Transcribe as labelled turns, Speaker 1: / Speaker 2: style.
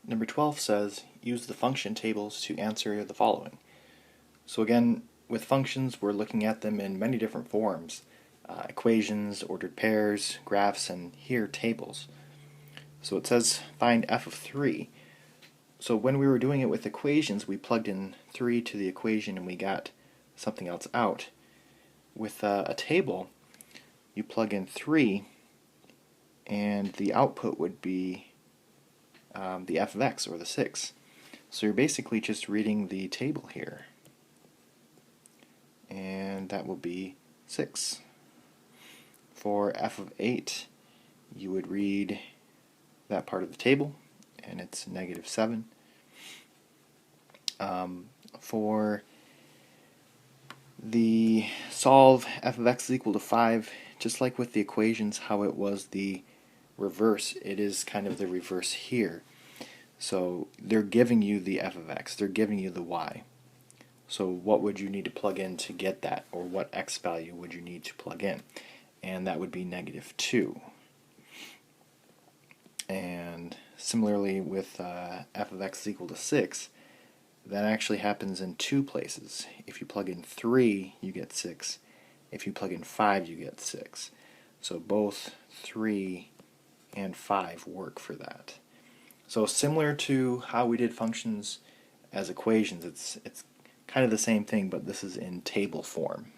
Speaker 1: Number 12 says, use the function tables to answer the following. So again, with functions, we're looking at them in many different forms. Equations, ordered pairs, graphs, and here tables. So it says find f of 3. So when we were doing it with equations, we plugged in 3 to the equation and we got something else out. With a table, you plug in 3 and the output would be the f of x, or the 6. So you're basically just reading the table here. And that will be 6. For f of 8, you would read that part of the table, and it's -7. For the solve f of x is equal to 5, just like with the equations, how it was the reverse, it is kind of the reverse here. So they're giving you the f of x, they're giving you the y. So what would you need to plug in to get that, or what x value would you need to plug in? And that would be -2. And similarly with f of x is equal to 6, that actually happens in two places. If you plug in 3, you get 6. If you plug in 5, you get 6. So both 3 and 5 work for that. So similar to how we did functions as equations, it's kind of the same thing, but this is in table form.